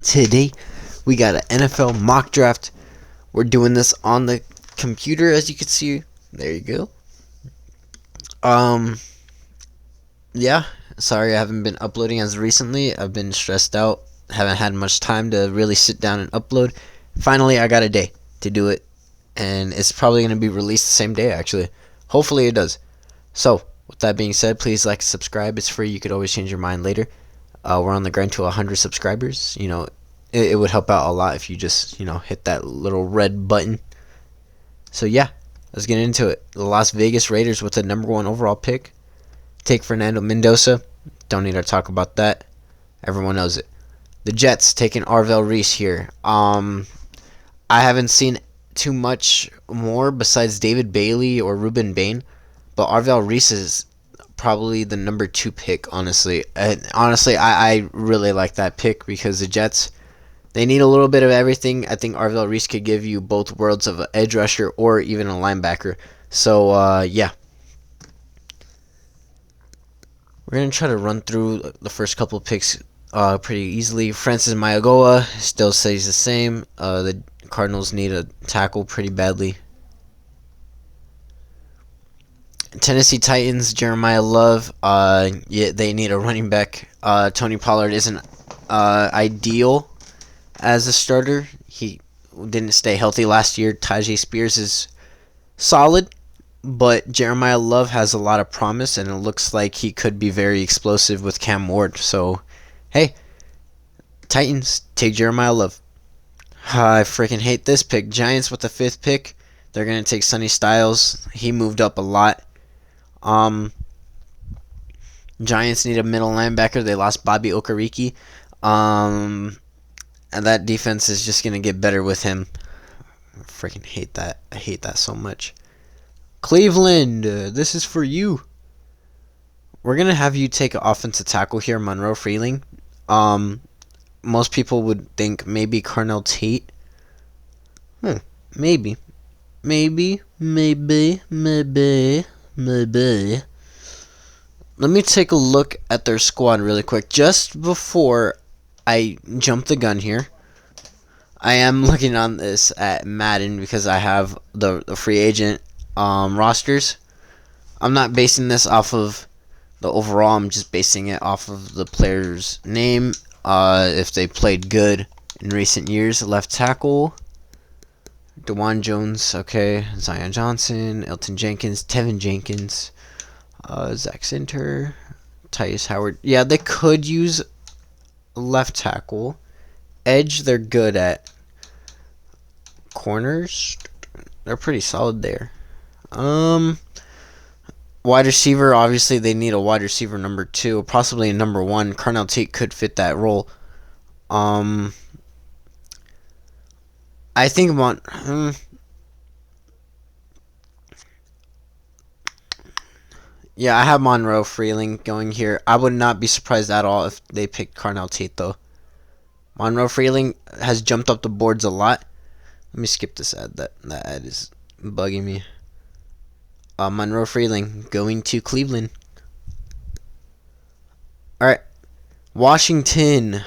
Today we got an NFL mock draft. We're doing this on the computer, as you can see. There you go. Um, yeah. Sorry I haven't been uploading as recently. I've been stressed out. Haven't had much time to really sit down and upload. Finally, I got a day to do it, and it's probably going to be released the same day, actually. Hopefully it does. So, with that being said, please like, subscribe. It's free. You could always change your mind later. We're on the grind to 100 subscribers. It would help out a lot if you just, hit that little red button. So, yeah, let's get into it. The Las Vegas Raiders with the number 1 overall pick take Fernando Mendoza. Don't need to talk about that. Everyone knows it. The Jets taking Arvell Reese here. I haven't seen too much more besides David Bailey or Ruben Bain, but Arvell Reese is probably the number 2 pick, honestly. Honestly, I really like that pick because the Jets, they need a little bit of everything. I think Arvell Reese could give you both worlds of an edge rusher or even a linebacker. So, yeah. We're going to try to run through the first couple of picks pretty easily. Francis Mayagoa still stays the same. The Cardinals need a tackle pretty badly. Tennessee Titans, Jeremiah Love. They need a running back. Tony Pollard isn't ideal as a starter. He didn't stay healthy last year. Tyjae Spears is solid, but Jeremiah Love has a lot of promise, and it looks like he could be very explosive with Cam Ward. So, hey, Titans, take Jeremiah Love. I freaking hate this pick. Giants with the 5th pick. They're going to take Sonny Styles. He moved up a lot. Giants need a middle linebacker. They lost Bobby Okereke. And that defense is just going to get better with him. I freaking hate that. I hate that so much. Cleveland, this is for you. We're going to have you take an offensive tackle here, Monroe Freeling. Most people would think maybe Carnell Tate. Maybe. Let me take a look at their squad really quick. Just before I jump the gun here, I am looking on this at Madden because I have the free agent rosters. I'm not basing this off of the overall. I'm just basing it off of the player's name. If they played good in recent years. Left tackle, DeJuan Jones, okay. Zion Johnson, Elton Jenkins, Tevin Jenkins, Zach Center, Tyus Howard. Yeah, they could use left tackle. Edge, they're good at. Corners, they're pretty solid there. Wide receiver, obviously they need a wide receiver number 2, possibly a number 1. Carnell Tate could fit that role. I think yeah, I have Monroe Freeling going here. I would not be surprised at all if they picked Carnell Tate, though. Monroe Freeling has jumped up the boards a lot. Let me skip this ad. That ad is bugging me. Monroe Freeling going to Cleveland. Alright. Washington.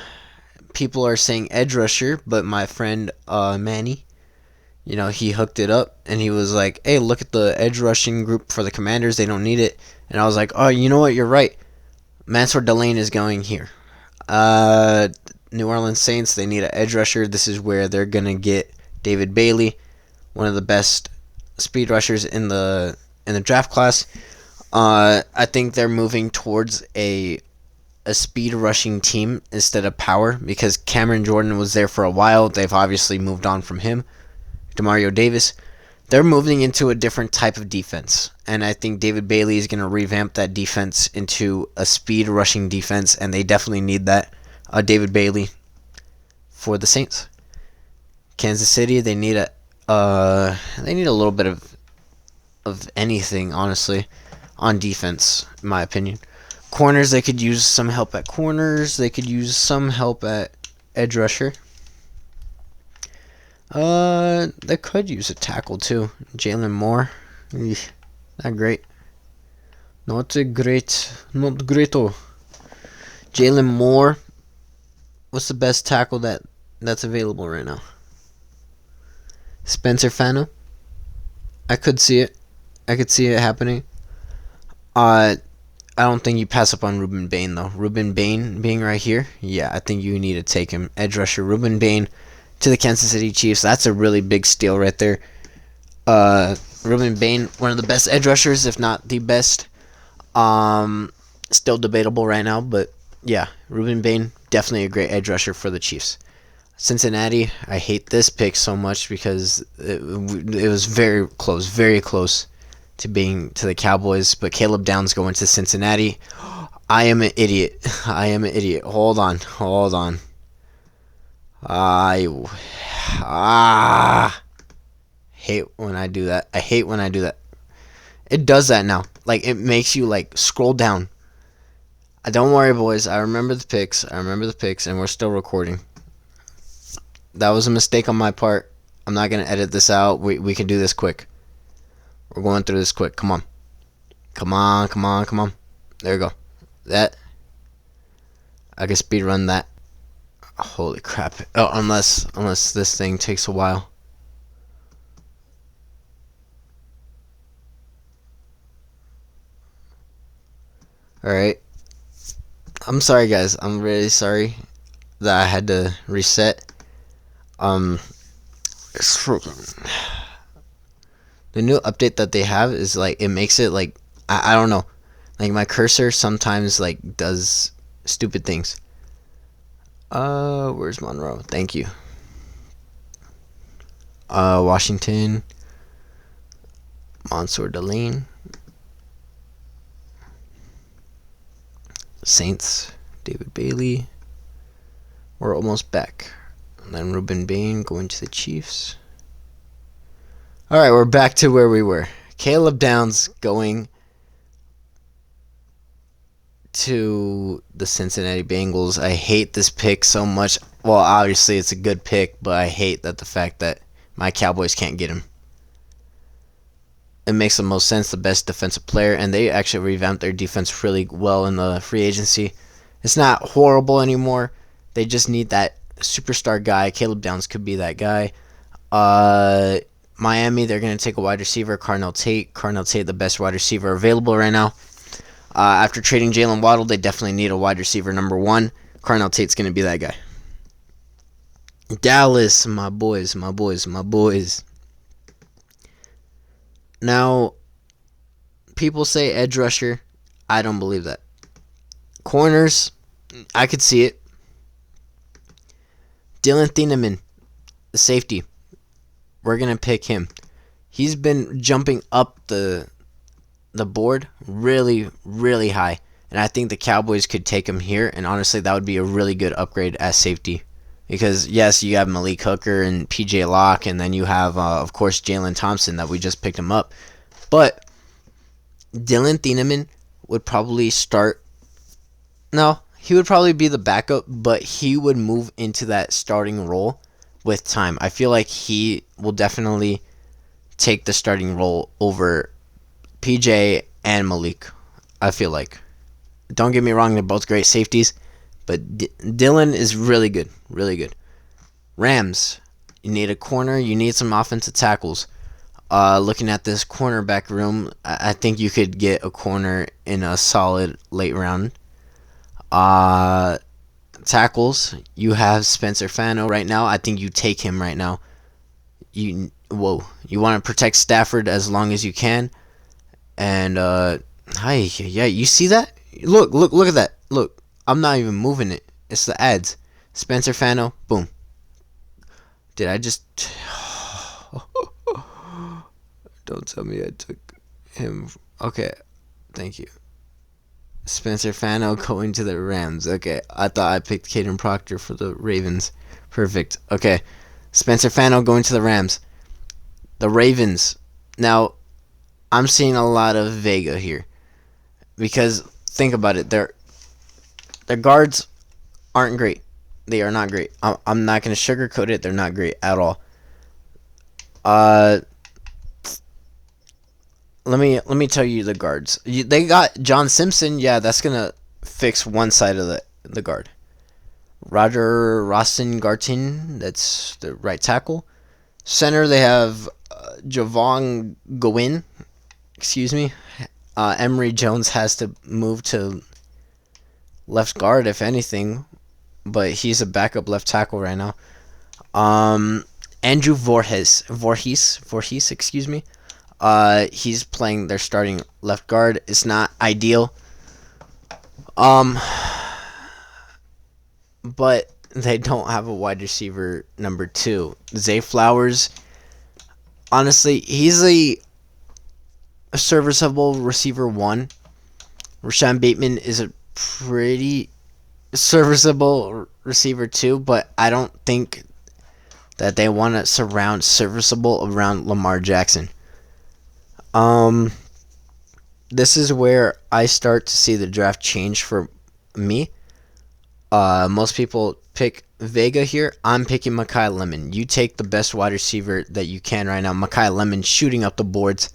People are saying edge rusher, but my friend Manny, he hooked it up, and he was like, hey, look at the edge rushing group for the Commanders. They don't need it. And I was like, oh, you know what? You're right. Mansour Delane is going here. New Orleans Saints, they need an edge rusher. This is where they're going to get David Bailey, one of the best speed rushers in the draft class. I think they're moving towards a speed rushing team instead of power because Cameron Jordan was there for a while. They've obviously moved on from him. Demario Davis. They're moving into a different type of defense, and I think David Bailey is going to revamp that defense into a speed rushing defense, and they definitely need that. David Bailey for the Saints. Kansas City, they need a little bit of anything, honestly, on defense, in my opinion. Corners, they could use some help at corners. They could use some help at edge rusher. They could use a tackle too. Jalen Moore. Not great. Not great. Jalen Moore What's the best tackle that's available right now? Spencer Fano. I could see it. I could see it happening. Uh, I don't think you pass up on Ruben Bain though. Ruben Bain being right here, yeah, I think you need to take him. Edge rusher Ruben Bain to the Kansas City Chiefs. That's a really big steal right there. Ruben Bain, one of the best edge rushers, if not the best. Still debatable right now, but yeah, Ruben Bain definitely a great edge rusher for the Chiefs. Cincinnati, I hate this pick so much because it was very close to being to the Cowboys, but Caleb Downs going to Cincinnati. I am an idiot. I am an idiot. Hold on. I hate when I do that. I hate when I do that. It does that now. Like it makes you like scroll down. Don't worry, boys. I remember the picks. And we're still recording. That was a mistake on my part. I'm not gonna edit this out. We can do this quick. We're going through this quick. Come on. There we go. That I can speed run that. Holy crap! Oh, unless this thing takes a while. All right. I'm sorry, guys. I'm really sorry that I had to reset. The new update that they have is like it makes it like I don't know, like my cursor sometimes like does stupid things. Where's Monroe? Thank you. Washington, Mansour Delane, Saints, David Bailey. We're almost back. And then Ruben Bain going to the Chiefs. Alright, we're back to where we were. Caleb Downs going to the Cincinnati Bengals. I hate this pick so much. Well, obviously it's a good pick, but I hate that the fact that my Cowboys can't get him. It makes the most sense, the best defensive player, and they actually revamped their defense really well in the free agency. It's not horrible anymore. They just need that superstar guy. Caleb Downs could be that guy. Miami, they're going to take a wide receiver, Carnell Tate. Carnell Tate, the best wide receiver available right now. After trading Jalen Waddle, they definitely need a wide receiver number one. Carnell Tate's going to be that guy. Dallas, my boys. Now, people say edge rusher. I don't believe that. Corners, I could see it. Dylan Thieneman, the safety. We're going to pick him. He's been jumping up the board really, really high. And I think the Cowboys could take him here. And honestly, that would be a really good upgrade as safety. Because, yes, you have Malik Hooker and P.J. Locke. And then you have, of course, Jalen Thompson that we just picked him up. But Dylan Thieneman would probably start. No, he would probably be the backup, but he would move into that starting role with time. I feel like he will definitely take the starting role over PJ and Malik. I feel like. Don't get me wrong, they're both great safeties, but Dylan is really good. Rams, you need a corner, you need some offensive tackles. Looking at this cornerback room, I think you could get a corner in a solid late round. Tackles, you have Spencer Fano right now. I think you take him right now. You want to protect Stafford as long as you can. And you see that? Look at that. Look, I'm not even moving it. It's the ads. Spencer Fano, boom. Did I just? Don't tell me I took him. Okay, thank you. Spencer Fano going to the Rams. Okay, I thought I picked Caden Proctor for the Ravens. Perfect. Okay, Spencer Fano going to the Rams. The Ravens. Now, I'm seeing a lot of Vega here. Because, think about it. Their guards aren't great. They are not great. I'm not going to sugarcoat it. They're not great at all. Let me tell you the guards. They got John Simpson. Yeah, that's going to fix one side of the guard. Roger Rosengarten, that's the right tackle. Center, they have Javon Gowin. Excuse me. Emery Jones has to move to left guard, if anything, but he's a backup left tackle right now. Andrew Voorhees, excuse me. He's playing their starting left guard. It's not ideal. But they don't have a wide receiver number 2. Zay Flowers, honestly, he's a serviceable receiver 1. Rashawn Bateman is a pretty serviceable receiver 2, but I don't think that they want to surround serviceable around Lamar Jackson. This is where I start to see the draft change for me. Most people pick Vega here. I'm picking Mekhi Lemon. You take the best wide receiver that you can right now. Mekhi Lemon shooting up the boards,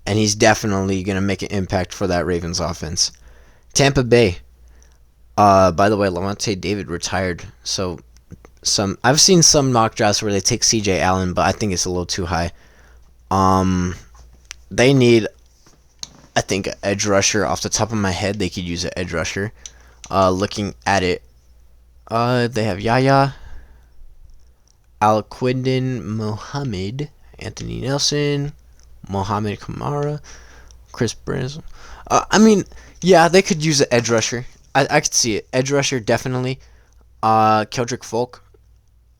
and he's definitely going to make an impact for that Ravens offense. Tampa Bay. By the way, Lavonte David retired, so I've seen some mock drafts where they take C.J. Allen, but I think it's a little too high. They need, I think, an edge rusher. Off the top of my head, they could use an edge rusher. Looking at it, they have Yaya, Al-Quindin Muhammad, Anthony Nelson, Mohamed Kamara, Chris Brisson. Yeah, they could use an edge rusher. I could see it. Edge rusher, definitely. Keldrick Folk,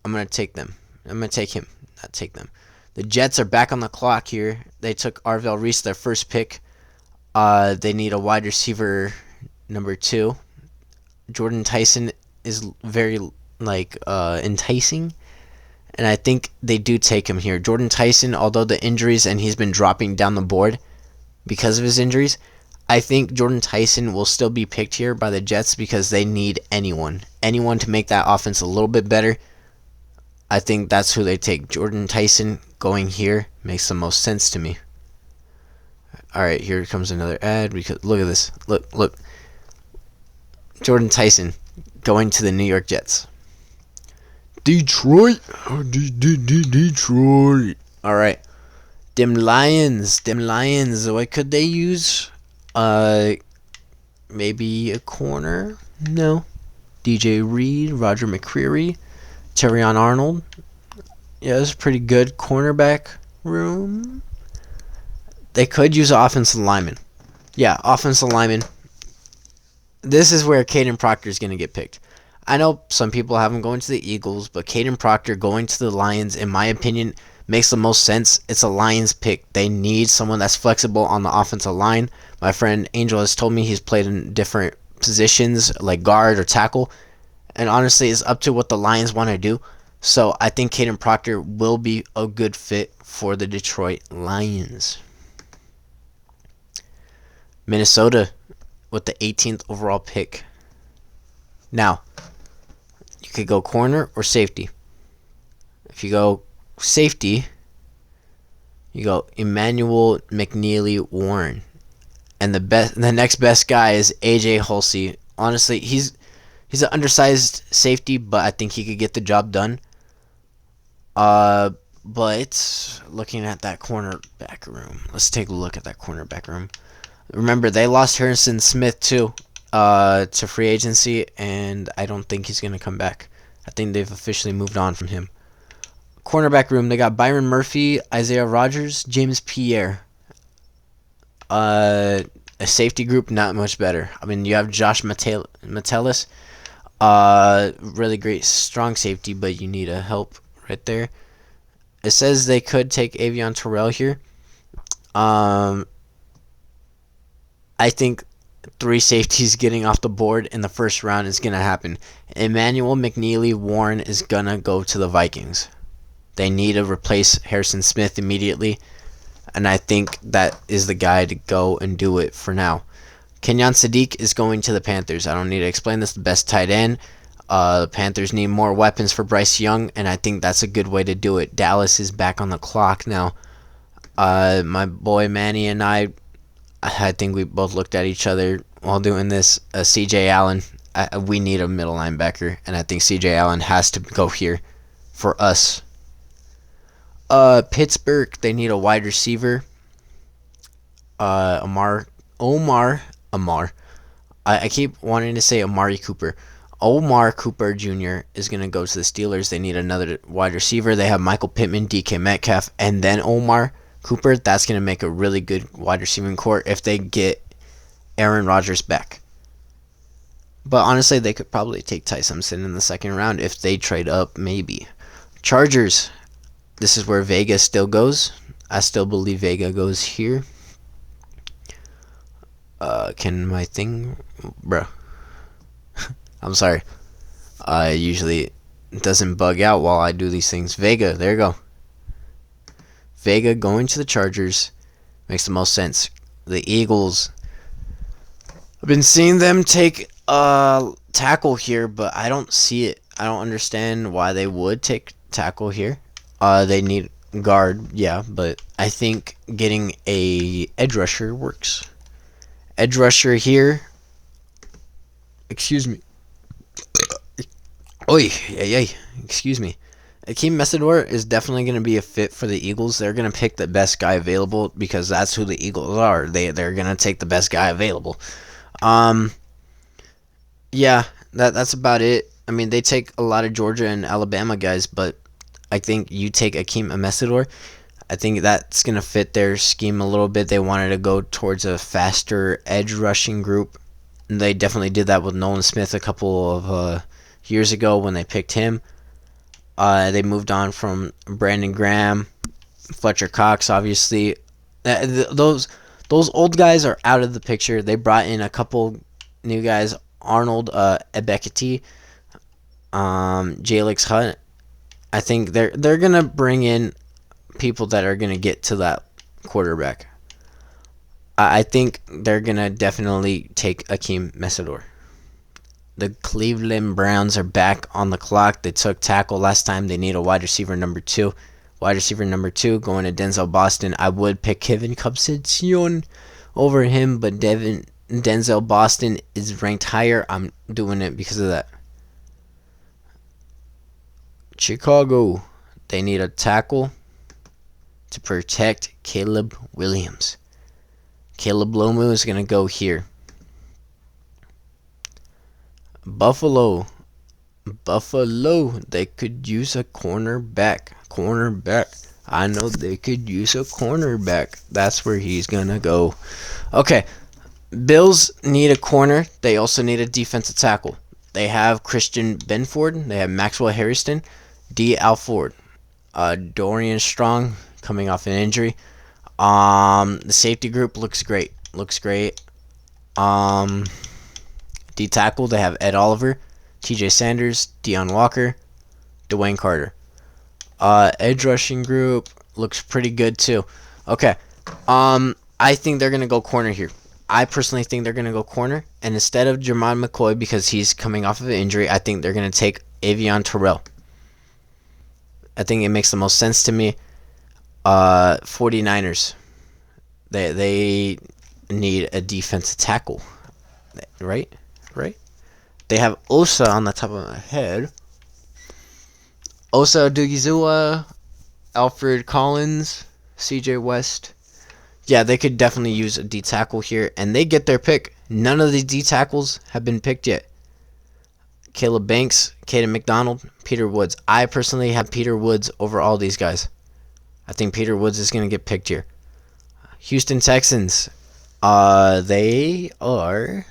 I'm going to take them. I'm going to take him, not take them. The Jets are back on the clock here. They took Arvell Reese, their first pick. They need a wide receiver number 2. Jordan Tyson is very enticing, and I think they do take him here. Jordan Tyson, although the injuries and he's been dropping down the board because of his injuries, I think Jordan Tyson will still be picked here by the Jets because they need anyone to make that offense a little bit better. I think that's who they take. Jordan Tyson going here makes the most sense to me. All right, here comes another ad because look at this. Look. Jordan Tyson going to the New York Jets. Detroit. Detroit. All right. Them Lions. What could they use? Maybe a corner? No. DJ Reed, Roger McCreary, Terrion Arnold. Yeah, it's a pretty good cornerback room. They could use an offensive lineman. Yeah, offensive lineman. This is where Caden Proctor is going to get picked. I know some people have him going to the Eagles, but Caden Proctor going to the Lions, in my opinion, makes the most sense. It's a Lions pick. They need someone that's flexible on the offensive line. My friend Angel has told me he's played in different positions, like guard or tackle, and honestly, it's up to what the Lions want to do. So I think Caden Proctor will be a good fit for the Detroit Lions. Minnesota with the 18th overall pick. Now, you could go corner or safety. If you go safety, you go Emmanuel McNeely Warren. And the next best guy is AJ Hulsey. Honestly, he's an undersized safety, but I think he could get the job done. But looking at that cornerback room, let's take a look at that cornerback room. Remember, they lost Harrison Smith too to free agency, and I don't think he's going to come back. I think they've officially moved on from him. Cornerback room, they got Byron Murphy, Isaiah Rogers, James Pierre. A safety group, not much better. I mean, you have Josh Metellus, really great, strong safety, but you need a help right there. It says they could take Avion Terrell here. I think 3 safeties getting off the board in the first round is going to happen. Emmanuel McNeely Warren is going to go to the Vikings. They need to replace Harrison Smith immediately, and I think that is the guy to go and do it for now. Kenyon Sadiq is going to the Panthers. I don't need to explain this. The best tight end. The Panthers need more weapons for Bryce Young, and I think that's a good way to do it. Dallas is back on the clock now. My boy Manny and I think we both looked at each other while doing this. C.J. Allen. we need a middle linebacker, and I think C.J. Allen has to go here for us. Pittsburgh, they need a wide receiver. Omar. I keep wanting to say Amari Cooper. Omar Cooper Jr. is going to go to the Steelers. They need another wide receiver. They have Michael Pittman, DK Metcalf, and then Omar Cooper. That's going to make a really good wide receiving core if they get Aaron Rodgers back. But honestly, they could probably take Ty Simpson in the second round if they trade up, maybe. Chargers. This is where Vega still goes. I still believe Vega goes here. Can my thing... Bruh. I'm sorry. Usually it doesn't bug out while I do these things. Vega, there you go. Vega going to the Chargers makes the most sense. The Eagles. I've been seeing them take tackle here, but I don't see it. I don't understand why they would take tackle here. They need guard, yeah, but I think getting a edge rusher works. Edge rusher here. Excuse me. Oy, yay, excuse me. Akeem Messidor is definitely going to be a fit for the Eagles. They're going to pick the best guy available because that's who the Eagles are. They're going to take the best guy available. Yeah, that's about it. I mean, they take a lot of Georgia and Alabama guys, but I think you take Akeem Messidor. I think that's going to fit their scheme a little bit. They wanted to go towards a faster edge rushing group. And they definitely did that with Nolan Smith a couple of years ago when they picked him. They moved on from Brandon Graham, Fletcher Cox, obviously. Those old guys are out of the picture. They brought in a couple new guys, Arnold Ebekiti, Jalix Hunt. I think they're gonna bring in people that are gonna get to that quarterback. I think they're gonna definitely take Akeem Messidor. The Cleveland Browns are back on the clock. They took tackle last time. They need a wide receiver number 2. Wide receiver number 2 going to Denzel Boston. I would pick Kevin Concepcion over him, but Denzel Boston is ranked higher. I'm doing it because of that. Chicago, they need a tackle to protect Caleb Williams. Caleb Lomu is going to go here. Buffalo, they could use a cornerback. I know they could use a cornerback. That's where he's going to go. Okay, Bills need a corner. They also need a defensive tackle. They have Christian Benford. They have Maxwell Harrison. D. Alford. Dorian Strong coming off an injury. The safety group looks great. D tackle, they have Ed Oliver, TJ Sanders, Deion Walker, Dwayne Carter. Edge rushing group looks pretty good too. Okay. I think they're gonna go corner here. I personally think they're gonna go corner, and instead of Jermon McCoy because he's coming off of an injury, I think they're gonna take Avion Terrell. I think it makes the most sense to me. 49ers. They need a defensive tackle. Right? They have Osa on the top of my head. Osa Odighizuwa, Alfred Collins, CJ West. Yeah, they could definitely use a D tackle here, and they get their pick. None of the D tackles have been picked yet. Caleb Banks, Caden McDonald, Peter Woods. I personally have Peter Woods over all these guys. I think Peter Woods is going to get picked here. Houston Texans. They are...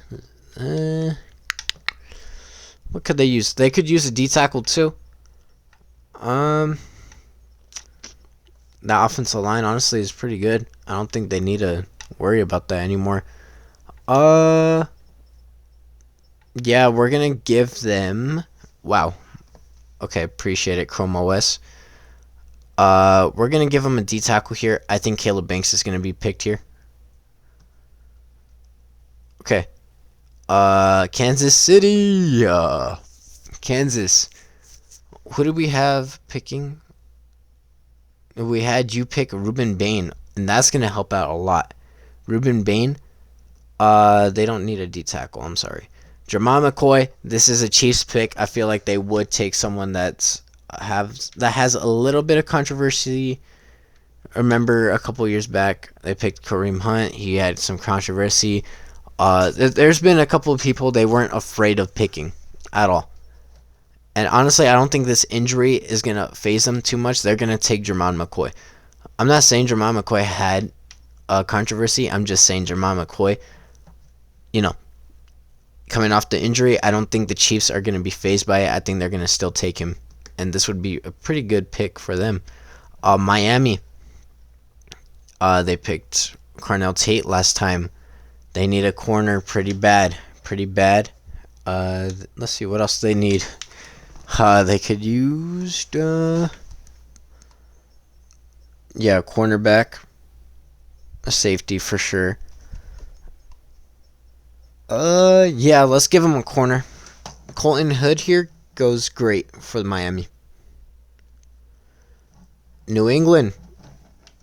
what could they use? They could use a D tackle too. The offensive line honestly is pretty good. I don't think they need to worry about that anymore. Yeah, we're gonna give them. Wow. Okay, appreciate it, Chrome OS. We're gonna give them a D tackle here. I think Caleb Banks is gonna be picked here. Okay. Kansas City. Kansas. Who did we have picking? We had you pick Ruben Bain, and that's gonna help out a lot. Ruben Bain. They don't need a D tackle. I'm sorry. Jermon McCoy, this is a Chiefs pick. I feel like they would take someone that has a little bit of controversy. Remember a couple years back, they picked Kareem Hunt. He had some controversy. There's been a couple of people they weren't afraid of picking at all. And honestly, I don't think this injury is going to phase them too much. They're going to take Jermon McCoy. I'm not saying Jermon McCoy had controversy. I'm just saying Jermon McCoy, coming off the injury, I don't think the Chiefs are going to be phased by it. I think they're going to still take him. And this would be a pretty good pick for them. Miami, they picked Carnell Tate last time. They need a corner pretty bad. Let's see, what else do they need? They could use, cornerback, a safety for sure. Let's give him a corner. Colton Hood here goes great for Miami. New England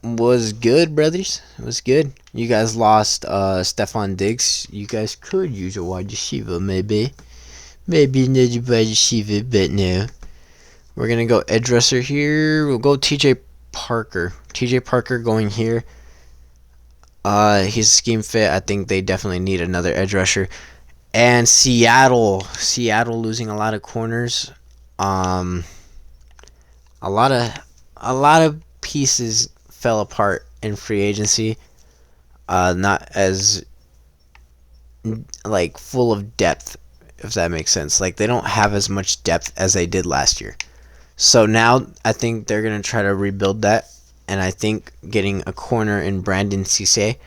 was good, brothers. It was good. You guys lost Stephon Diggs. You guys could use a wide receiver, maybe. Maybe another wide receiver, but no. We're going to go edge rusher here. We'll go TJ Parker. TJ Parker going here. He's a scheme fit. I think they definitely need another edge rusher. And Seattle losing a lot of corners. A lot of pieces fell apart in free agency. Not as full of depth, if that makes sense. They don't have as much depth as they did last year. So now I think they're going to try to rebuild that. And I think getting a corner in Brandon Cisse,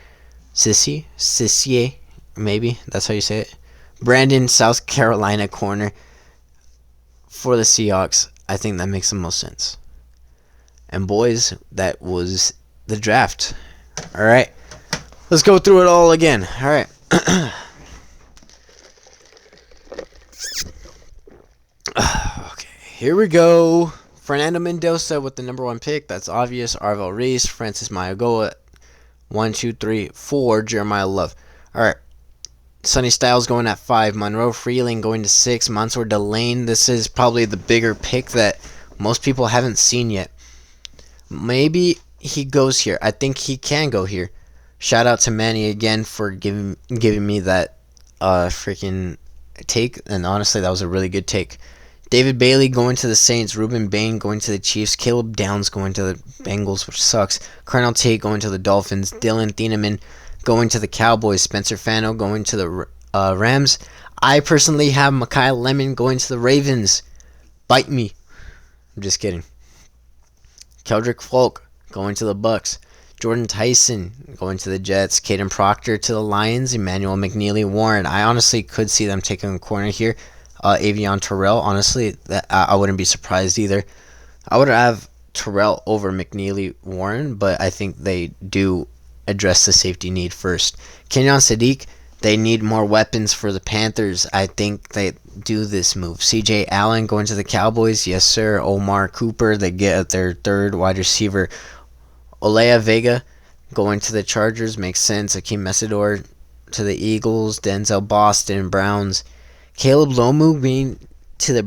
maybe that's how you say it. Brandon, South Carolina corner for the Seahawks. I think that makes the most sense. And boys, that was the draft. All right, let's go through it all again. All right. Okay, here we go. Fernando Mendoza with the number 1 pick. That's obvious. Arvell Reese, Francis Mayagoa. 1, 2, 3, 4. Jeremiah Love. All right. Sonny Styles going at 5. Monroe Freeling going to 6. Mansour Delane. This is probably the bigger pick that most people haven't seen yet. Maybe he goes here. I think he can go here. Shout out to Manny again for giving me that freaking take. And honestly, that was a really good take. David Bailey going to the Saints. Ruben Bain going to the Chiefs. Caleb Downs going to the Bengals, which sucks. Carnell Tate going to the Dolphins. Dylan Thieneman going to the Cowboys. Spencer Fano going to the Rams. I personally have Mekhi Lemon going to the Ravens. Bite me. I'm just kidding. Keldrick Folk going to the Bucks. Jordan Tyson going to the Jets. Caden Proctor to the Lions. Emmanuel McNeely Warren. I honestly could see them taking a corner here. Avion Terrell, honestly, I wouldn't be surprised either. I would have Terrell over McNeely Warren, but I think they do address the safety need first. Kenyon Sadiq, they need more weapons for the Panthers. I think they do this move. CJ Allen going to the Cowboys, yes sir. Omar Cooper, they get their 3rd wide receiver. Olea Vega going to the Chargers, makes sense. Akeem Mesidor to the Eagles. Denzel Boston, Browns. Caleb Lomu being to the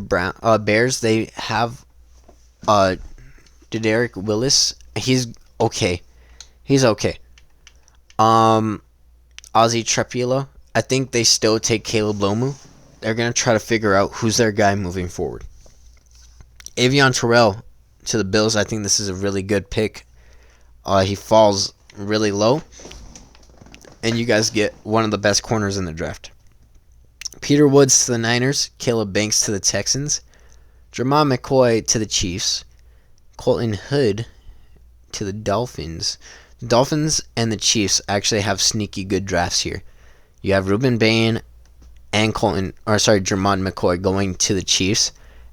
Bears. They have Dedarick Willis. He's okay. Ozzy Trapilo. I think they still take Caleb Lomu. They're going to try to figure out who's their guy moving forward. Avion Terrell to the Bills. I think this is a really good pick. He falls really low. And you guys get one of the best corners in the draft. Peter Woods to the Niners. Caleb Banks to the Texans. Jermon McCoy to the Chiefs. Colton Hood to the Dolphins. The Dolphins and the Chiefs actually have sneaky good drafts here. You have Ruben Bain and Jermon McCoy going to the Chiefs.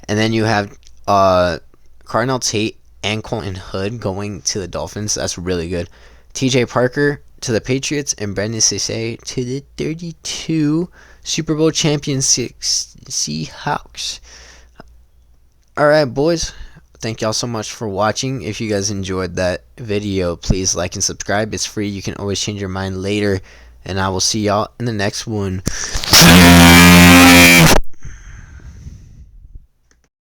And then you have Carnell Tate and Colton Hood going to the Dolphins. That's really good. TJ Parker to the Patriots and Brandon Cisse to the 32 Super Bowl champion Seahawks. Alright, boys. Thank y'all so much for watching. If you guys enjoyed that video, please like and subscribe. It's free. You can always change your mind later. And I will see y'all in the next one.